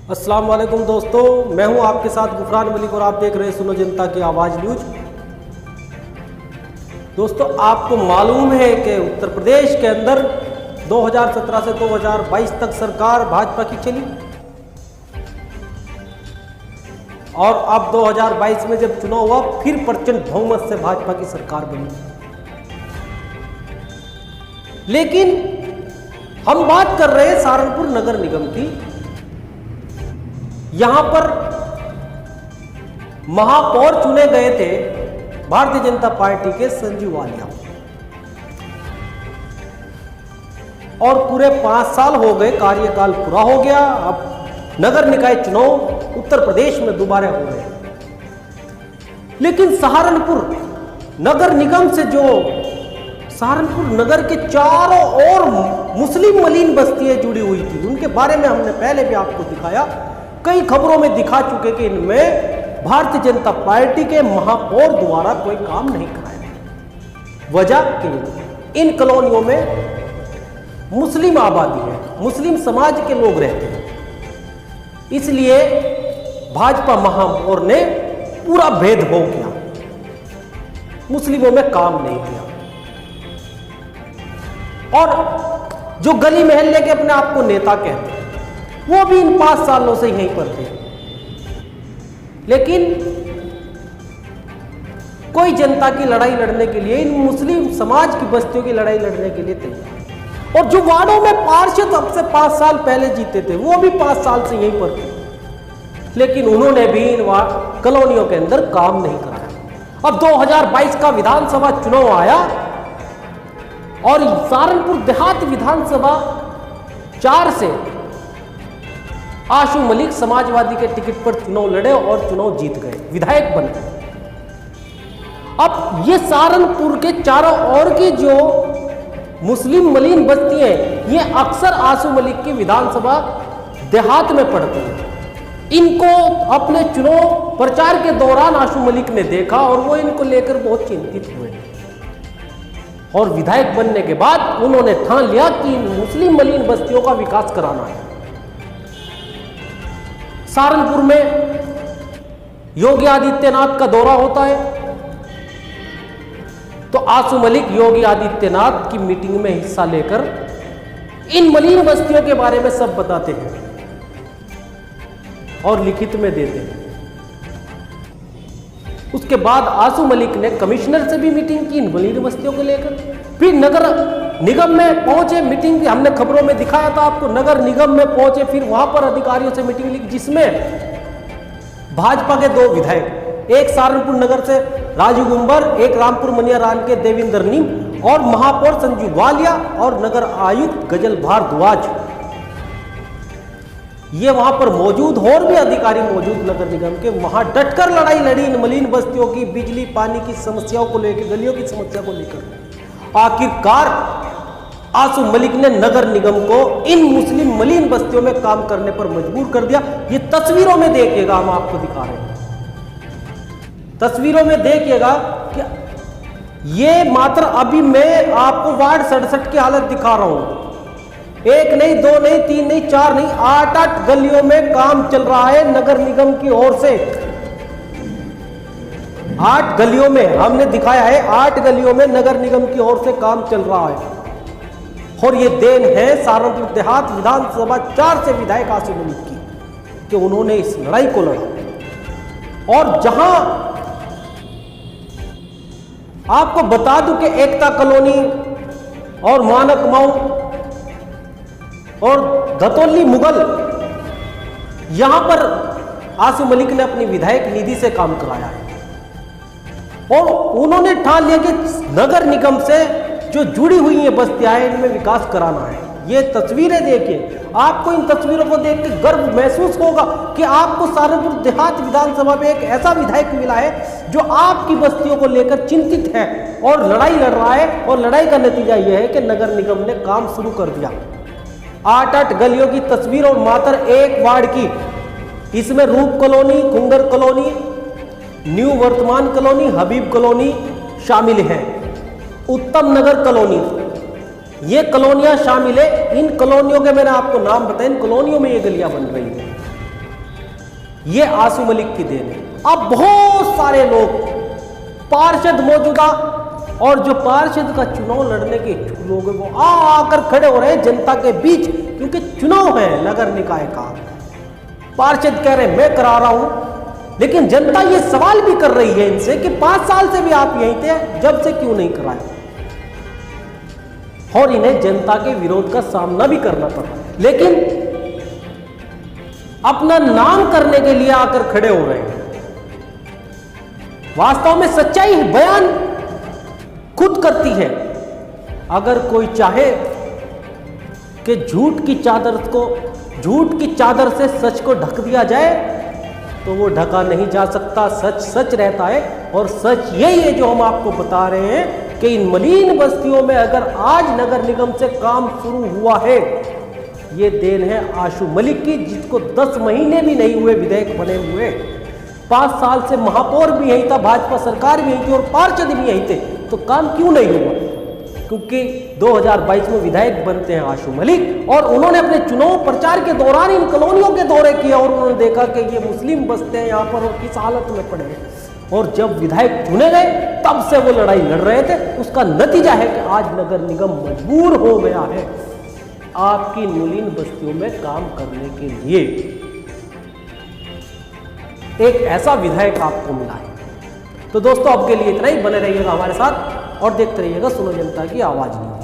अस्सलाम वालेकुम दोस्तों, मैं हूं आपके साथ गुफरान मलिक और आप देख रहे हैं सुनो जनता की आवाज़ न्यूज। दोस्तों, आपको मालूम है कि उत्तर प्रदेश के अंदर 2017 से 2022 तक सरकार भाजपा की चली और अब 2022 में जब चुनाव हुआ फिर प्रचंड बहुमत से भाजपा की सरकार बनी। लेकिन हम बात कर रहे हैं सहारनपुर नगर निगम की। यहां पर महापौर चुने गए थे भारतीय जनता पार्टी के संजीव वालिया और पूरे 5 साल हो गए, कार्यकाल पूरा हो गया। अब नगर निकाय चुनाव उत्तर प्रदेश में दोबारा हो रहे हैं। लेकिन सहारनपुर नगर निगम से जो सहारनपुर नगर के चारों ओर मुस्लिम मलिन बस्तियां जुड़ी हुई थी, उनके बारे में हमने पहले भी आपको दिखाया, कई खबरों में दिखा चुके कि इनमें भारतीय जनता पार्टी के महापौर द्वारा कोई काम नहीं कराया। वजह कि इन कॉलोनियों में मुस्लिम आबादी है, मुस्लिम समाज के लोग रहते हैं, इसलिए भाजपा महापौर ने पूरा भेदभाव किया, मुस्लिमों में काम नहीं किया। और जो गली मोहल्ले के अपने आप को नेता कहते हैं वो भी इन 5 सालों से यहीं पर थे, लेकिन कोई जनता की लड़ाई लड़ने के लिए, इन मुस्लिम समाज की बस्तियों की लड़ाई लड़ने के लिए तैयार। और जो वार्डों में पार्षद अब से 5 साल पहले जीते थे वो भी 5 साल से यहीं पर थे, लेकिन उन्होंने भी इन कॉलोनियों के अंदर काम नहीं कराया। अब 2022 का विधानसभा चुनाव आया और सहारनपुर देहात विधानसभा 4 से आशु मलिक समाजवादी के टिकट पर चुनाव लड़े और चुनाव जीत गए, विधायक बन गए। अब ये सहारनपुर के चारों ओर की जो मुस्लिम मलिन बस्ती है, ये अक्सर आशु मलिक की विधानसभा देहात में पड़ती है। इनको अपने चुनाव प्रचार के दौरान आशु मलिक ने देखा और वो इनको लेकर बहुत चिंतित हुए और विधायक बनने के बाद उन्होंने ठान लिया कि मुस्लिम मलिन बस्तियों का विकास कराना है। सहारनपुर में योगी आदित्यनाथ का दौरा होता है तो आशु मलिक योगी आदित्यनाथ की मीटिंग में हिस्सा लेकर इन मलिन बस्तियों के बारे में सब बताते हैं और लिखित में देते हैं। उसके बाद आशु मलिक ने कमिश्नर से भी मीटिंग की इन मलिन बस्तियों को लेकर, फिर नगर निगम में पहुंचे, मीटिंग की हमने खबरों में दिखाया था आपको। नगर निगम में पहुंचे, फिर वहां पर अधिकारियों से मीटिंग ली जिसमें भाजपा के 2 विधायक, एक सहारनपुर नगर से राजू गुंबर, एक रामपुर मनियारान के देविंदर नीम और महापौर संजीव वालिया और नगर आयुक्त गजल भारद्वाज, ये वहां पर मौजूद और भी अधिकारी मौजूद नगर निगम के, वहां डटकर लड़ाई लड़ी इन मलिन बस्तियों की, बिजली पानी की समस्याओं को लेकर, गलियों की समस्या को लेकर। आखिरकार आशु मलिक ने नगर निगम को इन मुस्लिम मलिन बस्तियों में काम करने पर मजबूर कर दिया। ये तस्वीरों में देखिएगा, हम आपको दिखा रहे हैं, तस्वीरों में देखिएगा कि ये मात्र अभी मैं आपको वार्ड 67 की हालत दिखा रहा हूं। 1 नहीं, 2 नहीं, 3 नहीं, 4 नहीं, 8 गलियों में काम चल रहा है नगर निगम की ओर से। 8 गलियों में हमने दिखाया है, 8 गलियों में नगर निगम की ओर से काम चल रहा है और ये देन है सहारनपुर देहात विधानसभा 4 से विधायक आशु मलिक की कि उन्होंने इस लड़ाई को लड़ा। और जहां आपको बता दूं कि एकता कॉलोनी और मानक माऊ और धतौली मुगल, यहां पर आशु मलिक ने अपनी विधायक निधि से काम कराया है और उन्होंने ठान लिया कि नगर निगम से जो जुड़ी हुई है बस्तियां हैं, इनमें विकास कराना है। ये तस्वीरें देखिए, आपको इन तस्वीरों को देख के गर्व महसूस होगा कि आपको सहारनपुर देहात विधानसभा में एक ऐसा विधायक मिला है जो आपकी बस्तियों को लेकर चिंतित है और लड़ाई लड़ रहा है। और लड़ाई का नतीजा यह है कि नगर निगम ने काम शुरू कर दिया। 8 गलियों की तस्वीर और मात्र एक वार्ड की, इसमें रूप कॉलोनी, खुंगर कॉलोनी, न्यू वर्तमान कॉलोनी, हबीब कॉलोनी शामिल है, उत्तम नगर कॉलोनी, ये कॉलोनियां शामिल है। इन कॉलोनियों के मैंने आपको नाम बताए, इन कॉलोनियों में ये गलियां बन रही हैं। ये आशु मलिक की देन है। अब बहुत सारे लोग पार्षद मौजूदा और जो पार्षद का चुनाव लड़ने के इच्छुक लोग हैं वो आकर खड़े हो रहे हैं जनता के बीच, क्योंकि चुनाव है नगर निकाय का। पार्षद कह रहे हैं मैं करा रहा हूं, लेकिन जनता ये सवाल भी कर रही है इनसे कि 5 साल से भी आप यहीं थे, जब से क्यों नहीं कराए, और इन्हें जनता के विरोध का सामना भी करना पड़ा, लेकिन अपना नाम करने के लिए आकर खड़े हो रहे हैं। वास्तव में सच्चाई बयान खुद करती है। अगर कोई चाहे कि झूठ की चादर से सच को ढक दिया जाए तो वो ढका नहीं जा सकता। सच सच रहता है, और सच यही है जो हम आपको बता रहे हैं कि इन मलिन बस्तियों में अगर आज नगर निगम से काम शुरू हुआ है, ये देन है आशु मलिक की, जिसको 10 महीने भी नहीं हुए विधायक बने हुए। 5 साल से महापौर भी यही था, भाजपा सरकार भी यही थी और पार्षद भी यही थे, तो काम क्यों नहीं हुआ? क्योंकि 2022 में विधायक बनते हैं आशु मलिक, और उन्होंने अपने चुनाव प्रचार के दौरान इन कॉलोनियों के दौरे किए और उन्होंने देखा कि ये मुस्लिम बसते हैं यहाँ पर और किस हालत में पड़े हैं, और जब विधायक चुने गए तब से वो लड़ाई लड़ रहे थे। उसका नतीजा है कि आज नगर निगम मजबूर हो गया है आपकी मलिन बस्तियों में काम करने के लिए। एक ऐसा विधायक आपको मिला है। तो दोस्तों अब के लिए इतना ही, बने रहिएगा हमारे साथ और देखते रहिएगा सुनो जनता की आवाज न्यूज़।